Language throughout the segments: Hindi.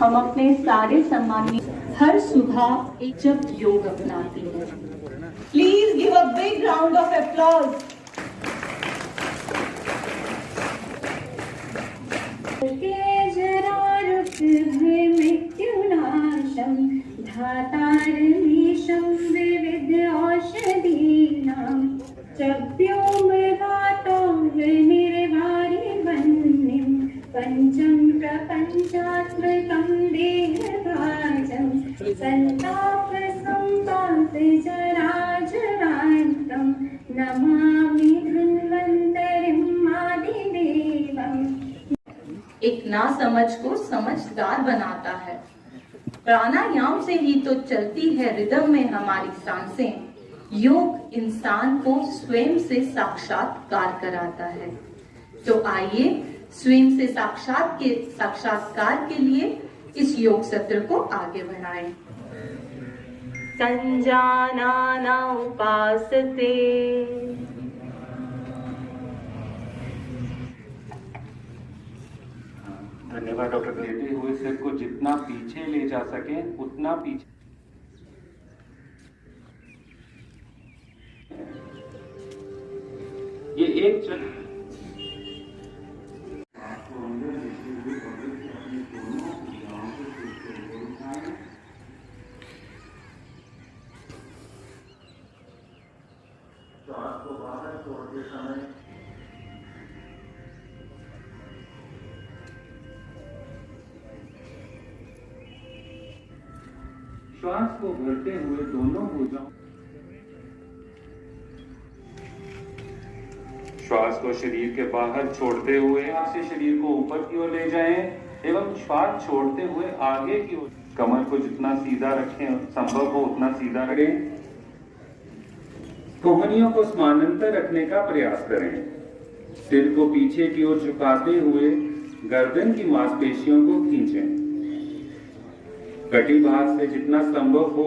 हम अपने सारे सम्मानित हर सुबह एक जब योग अपनाते हैं। Please give a big round of applause. मृत्युनाशं धातारमीशं विविध औषधीनां चव्योमृगातोर्निर्वारिवह्निं पंचम प्रपंचात्मकं देहभाजं संताप संताप जराजरान्तं नमामि धन्वन्तरिं आदिदेवम्। एक नासमझ को समझदार बनाता है। प्राणायाम से ही तो चलती है रिदम में हमारी सांसें। योग इंसान को स्वयं से साक्षात्कार कराता है। तो आइए स्वयं से साक्षात्कार के लिए इस योग सत्र को आगे बढ़ाएं। संजानाना उपासते। धन्यवाद डॉक्टर। लेटे हुए सिर को जितना पीछे ले जा सके उतना पीछे। ये एक श्वास को बाहर छोड़ते समय श्वास को भरते हुए दोनों भुजाओं श्वास को शरीर के बाहर छोड़ते हुए आपसे शरीर को ऊपर की ओर ले जाएं एवं श्वास छोड़ते हुए आगे की ओर। कमर को जितना सीधा रखें संभव हो उतना सीधा रखें। कोहनियों को समानांतर रखने का प्रयास करें। सिर को पीछे की ओर झुकाते हुए गर्दन की मांसपेशियों को खींचें। कटी भाग से जितना संभव हो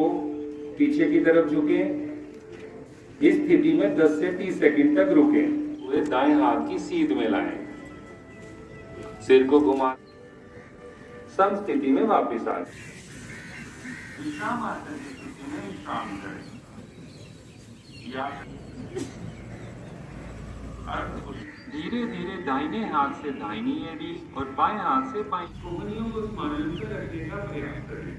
पीछे की तरफ झुकें। इस स्थिति में 10 से 30 सेकंड तक रुकें। वे दाएं हाथ की सीध में लाएं। सिर को घुमा सम स्थिति में वापस आ जाएं। विश्राम आसन की स्थिति में विश्राम करें या धीरे धीरे दाहिने हाथ से दाहिनी एड़ी और बाएं हाथ से बाएं कोहनियों को समानांतर रखने का प्रयास करें।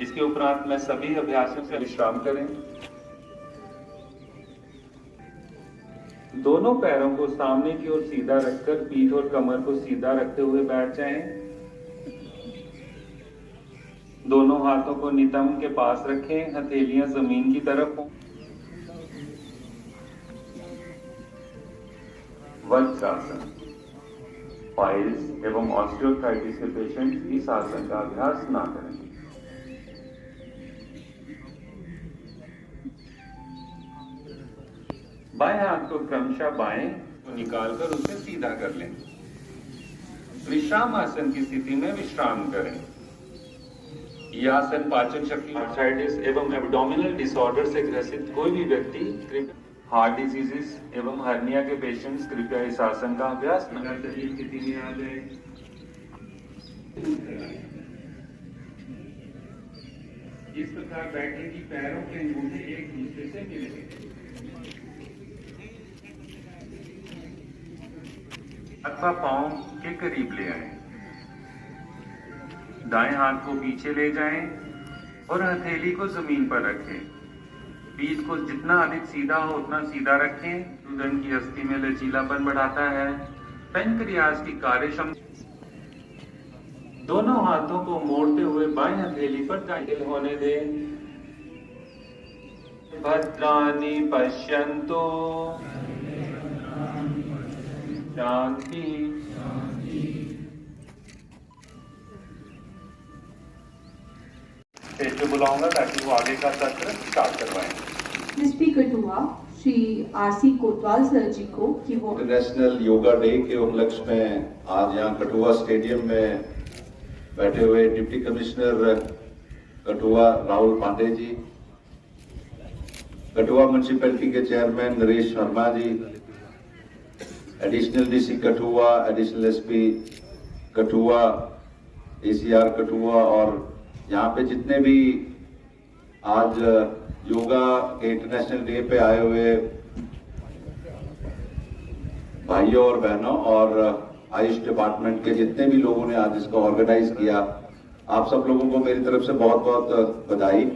इसके उपरांत में सभी अभ्यासों से विश्राम करें। दोनों पैरों को सामने की ओर सीधा रखकर पीठ और कमर को सीधा रखते हुए बैठ जाएं। दोनों हाथों को नितंब के पास रखें, हथेलियां जमीन की तरफ हों। वज्रासन। पाइल्स एवं ऑस्टियोआर्थराइटिस के पेशेंट इस आसन का अभ्यास ना करें। बाएं हाथ को क्रमशः बाएं को निकालकर उसे सीधा कर लें। विश्राम आसन की स्थिति में विश्राम करें। यह आसन पाचन शक्ति, आर्थराइटिस एवं एब्डोमिनल डिसऑर्डर से ग्रसित कोई भी व्यक्ति, हार्ट डिजीजेस एवं हर्निया के पेशेंट्स कृपया इस आसन का अभ्यास न करें। स्थिति में आ जाए। इस प्रकार बैठने की पैरों के अंगूठे एक दूसरे से मिलेंगे अथवा पांव के करीब ले आए। दाएं हाथ को पीछे ले जाएं और हथेली को जमीन पर रखें। पीठ को जितना अधिक सीधा हो उतना सीधा रखें। गर्दन की अस्थि में लचीलापन बढ़ाता है। पैंक्रियाज की कार्यक्षमता। दोनों हाथों को मोड़ते हुए बाएं हथेली पर दाखिल होने दें। भद्राणि पश्यन्तु। शांति। स्टेज पे बुलाऊंगा ताकि वो आगे का सत्र स्टार्ट करवाएं। मैं स्पीकर हुआ श्री आरसी कोतवाल सर जी को कि वो इंटरनेशनल योगा डे के उपलक्ष्य में आज यहाँ कठुआ स्टेडियम में बैठे हुए deputy commissioner Kathua Rahul Pandey ji, Kathua municipality के chairman Naresh Sharma ji, additional DC Kathua, additional SP Kathua, ACR Kathua और यहाँ पे जितने भी आज योगा के इंटरनेशनल डे पे आए हुए भाइयों और बहनों और आयुष डिपार्टमेंट के जितने भी लोगों ने आज इसको ऑर्गेनाइज किया, आप सब लोगों को मेरी तरफ से बहुत बहुत बधाई।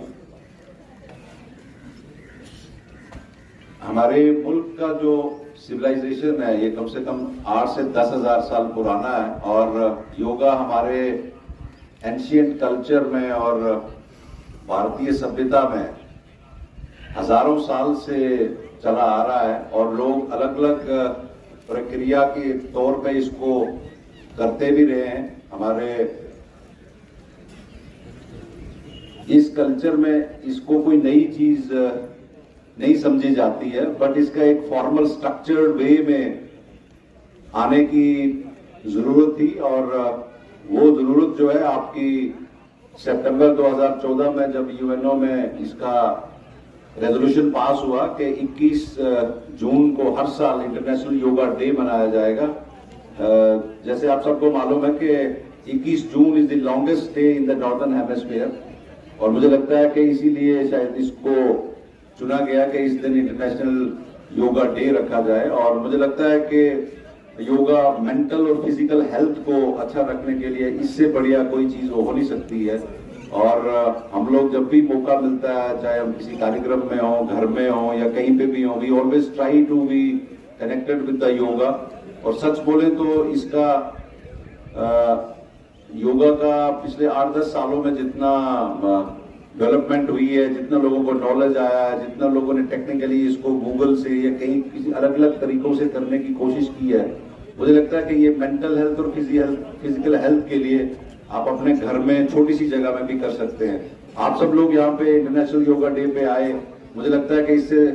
हमारे मुल्क का जो सिविलाइजेशन है ये कम से कम 8 से 10,000 साल पुराना है और योगा हमारे एंशिएंट कल्चर में और भारतीय सभ्यता में हजारों साल से चला आ रहा है और लोग अलग अलग प्रक्रिया के तौर पे इसको करते भी रहे हैं। हमारे इस कल्चर में इसको कोई नई चीज नहीं समझी जाती है, बट इसका एक फॉर्मल स्ट्रक्चर्ड वे में आने की जरूरत थी और वो जरूरत जो है आपकी सितंबर 2014 में जब यूएनओ में इसका रेजोल्यूशन पास हुआ कि 21 जून को हर साल इंटरनेशनल योगा डे मनाया जाएगा। जैसे आप सबको मालूम है कि 21 June is the longest day in the northern hemisphere और मुझे लगता है कि इसीलिए शायद इसको चुना गया कि इस दिन इंटरनेशनल योगा डे रखा जाए और मुझे लगता है कि योगा मेंटल और फिजिकल हेल्थ को अच्छा रखने के लिए इससे बढ़िया कोई चीज हो नहीं सकती है। और हम लोग जब भी मौका मिलता है, चाहे हम किसी कार्यक्रम में हो, घर में हो या कहीं पे भी हो, we always try to be connected with the yoga. और सच बोले तो इसका योगा का पिछले 8-10 सालों में जितना डेवलपमेंट हुई है, जितना लोगों को नॉलेज आया है, जितना लोगों ने टेक्निकली इसको गूगल से या कहीं किसी अलग अलग तरीकों से करने की कोशिश की है, मुझे लगता है कि ये मेंटल हेल्थ और फिजिकल हेल्थ के लिए आप अपने घर में छोटी सी जगह में भी कर सकते हैं। आप सब लोग यहाँ पे इंटरनेशनल योगा डे पे आए, मुझे लगता है कि इससे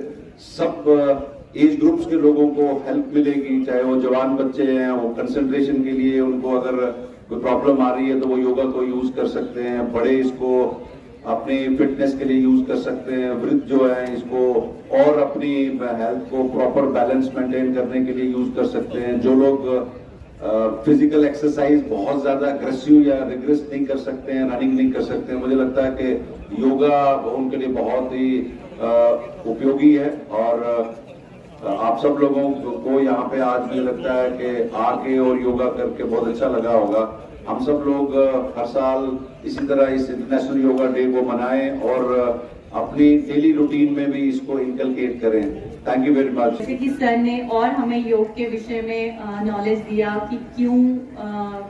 सब एज ग्रुप्स के लोगों को हेल्प मिलेगी, चाहे वो जवान बच्चे हैं, वो कंसंट्रेशन के लिए उनको अगर कोई प्रॉब्लम आ रही है तो वो योगा को यूज कर सकते हैं, बड़े इसको अपनी फिटनेस के लिए यूज कर सकते हैं, वृद्ध जो है इसको और अपनी हेल्थ को प्रॉपर बैलेंस मेंटेन करने के लिए यूज कर सकते हैं। जो लोग फिजिकल एक्सरसाइज बहुत ज्यादा अग्रेसिव या रिग्रेस नहीं कर सकते हैं, रनिंग नहीं कर सकते हैं, मुझे लगता है कि योगा उनके लिए बहुत ही उपयोगी है। और आप सब लोगों को यहाँ पे आज मुझे लगता है कि आके और योगा करके बहुत अच्छा लगा होगा। हम सब लोग हर साल इसी तरह इस इंटरनेशनल योगा डे को मनाएं और अपनी डेली रूटीन में भी इसको इनकलकेट करें। Thank you very much. जैसे कि सर ने और हमें योग के विषय में नॉलेज दिया कि क्यों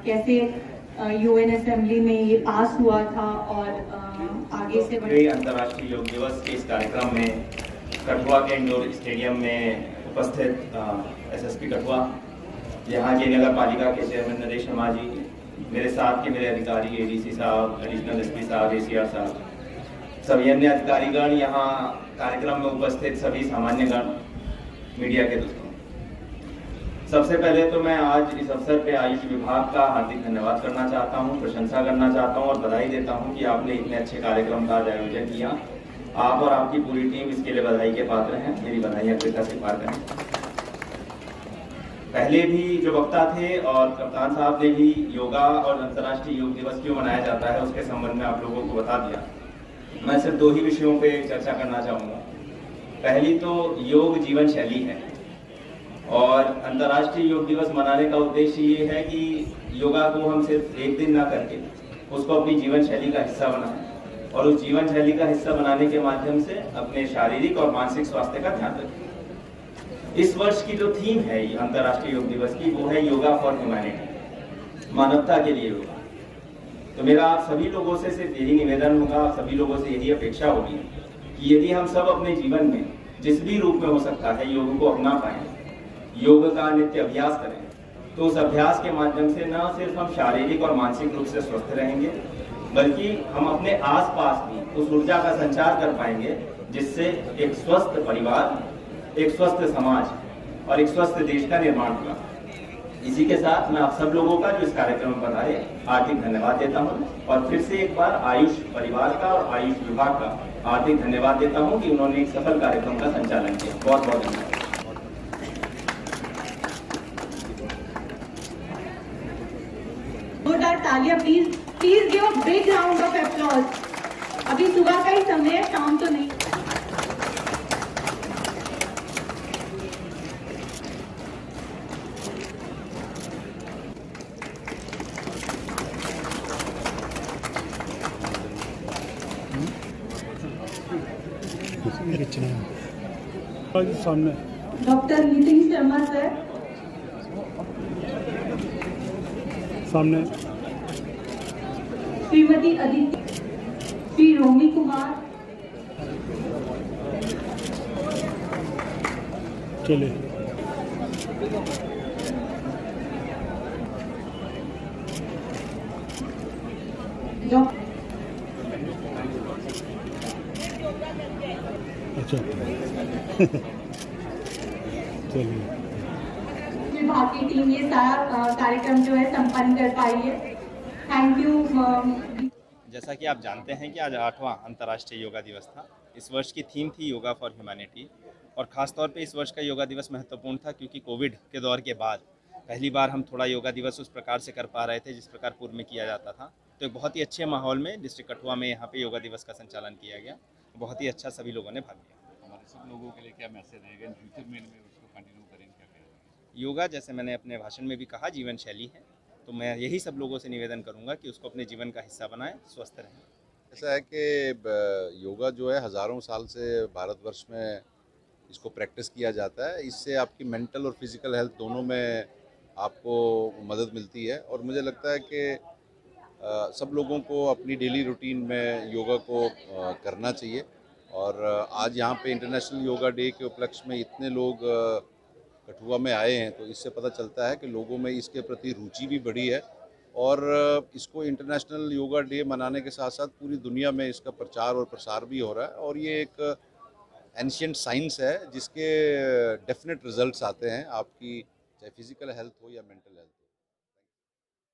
कैसे यूएन असेंबली में ये पास हुआ था और आगे से अंतर्राष्ट्रीय योग दिवस के इस कार्यक्रम में कठुआ के इंडोर स्टेडियम में उपस्थित एसएसपी कठुआ, यहाँ के नगर पालिका के चेयरमैन नरेश शर्मा जी, मेरे साथ के मेरे अधिकारी एडीसी साहब, एडिशनल एसपी साहब, एसीआर साहब, सभी अन्य अधिकारीगण, यहाँ कार्यक्रम में उपस्थित सभी सामान्य गण, मीडिया के दोस्तों, सबसे पहले तो मैं आज इस अवसर पे आयुष विभाग का हार्दिक धन्यवाद करना चाहता हूँ, प्रशंसा करना चाहता हूँ और बधाई देता हूँ कि आपने इतने अच्छे कार्यक्रम का आयोजन किया। आप और आपकी पूरी टीम इसके लिए बधाई के पात्र हैं। मेरी बधाइयाँ कृपया स्वीकार करें। पहले भी जो वक्ता थे और कप्तान साहब ने भी योगा और अंतर्राष्ट्रीय योग दिवस क्यों मनाया जाता है उसके संबंध में आप लोगों को बता दिया। मैं सिर्फ 2 ही विषयों पे चर्चा करना चाहूँगा। पहली तो योग जीवन शैली है और अंतर्राष्ट्रीय योग दिवस मनाने का उद्देश्य ये है कि योगा को हम सिर्फ एक दिन ना करके उसको अपनी जीवन शैली का हिस्सा बनाएं और उस जीवन शैली का हिस्सा बनाने के माध्यम से अपने शारीरिक और मानसिक स्वास्थ्य का ध्यान रखें। इस वर्ष की जो थीम है अंतर्राष्ट्रीय योग दिवस की, वो है योगा फॉर ह्यूमैनिटी, मानवता के लिए योगा। तो मेरा आप सभी लोगों से सिर्फ यही निवेदन होगा, आप सभी लोगों से यही अपेक्षा होगी कि यदि हम सब अपने जीवन में जिस भी रूप में हो सकता है योग को अपना पाएं, योग का नित्य अभ्यास करें, तो उस अभ्यास के माध्यम से न सिर्फ हम शारीरिक और मानसिक रूप से स्वस्थ रहेंगे, बल्कि हम अपने आसपास भी उस ऊर्जा का संचार कर पाएंगे जिससे एक स्वस्थ परिवार, एक स्वस्थ समाज और एक स्वस्थ देश का निर्माण होगा। इसी के साथ मैं आप सब लोगों का जो इस कार्यक्रम में पधारे हार्दिक धन्यवाद देता हूं और फिर से एक बार आयुष परिवार का और आयुष विभाग का हार्दिक धन्यवाद देता हूं कि उन्होंने एक सफल कार्यक्रम का संचालन किया। बहुत बहुत धन्यवाद। तालियां please please give a big round of applause. अभी सुबह का ही समय है, शाम तो नहीं। सामने डॉक्टर नितिन शर्मा सर, सामने श्रीमती अदिति, श्री रोमी कुमार, चले डॉक्टर अच्छा चलिए विभाग की टीम ये सारा कार्यक्रम जो है संपन्न कर पाई है। Thank you. जैसा कि आप जानते हैं कि आज 8वां अंतर्राष्ट्रीय योगा दिवस था। इस वर्ष की थीम थी योगा फॉर ह्यूमैनिटी, और ख़ास तौर पे इस वर्ष का योगा दिवस महत्वपूर्ण था क्योंकि कोविड के दौर के बाद पहली बार हम थोड़ा योगा दिवस उस प्रकार से कर पा रहे थे जिस प्रकार पूर्व में किया जाता था। तो एक बहुत ही अच्छे माहौल में डिस्ट्रिक्ट कठुआ में यहाँ पे योगा दिवस का संचालन किया गया। बहुत ही अच्छा, सभी लोगों ने भाग लिया। हमारे सब लोगों के लिए क्या मैसेज रहेगा फ्यूचर में उसको कंटिन्यू करेंगे, क्या करेंगे? योगा, जैसे मैंने अपने भाषण में भी कहा, जीवन शैली है, तो मैं यही सब लोगों से निवेदन करूंगा कि उसको अपने जीवन का हिस्सा बनाएं, स्वस्थ रहें। ऐसा है कि योगा जो है हज़ारों साल से भारतवर्ष में इसको प्रैक्टिस किया जाता है। इससे आपकी मेंटल और फिज़िकल हेल्थ दोनों में आपको मदद मिलती है, और मुझे लगता है कि सब लोगों को अपनी डेली रूटीन में योगा को करना चाहिए। और आज यहाँ पे इंटरनेशनल योगा डे के उपलक्ष्य में इतने लोग कठुआ में आए हैं, तो इससे पता चलता है कि लोगों में इसके प्रति रुचि भी बढ़ी है, और इसको इंटरनेशनल योगा डे मनाने के साथ साथ पूरी दुनिया में इसका प्रचार और प्रसार भी हो रहा है। और ये एक एंशिएंट साइंस है जिसके डेफिनेट रिजल्ट्स आते हैं, आपकी चाहे फिजिकल हेल्थ हो या मेंटल हेल्थ।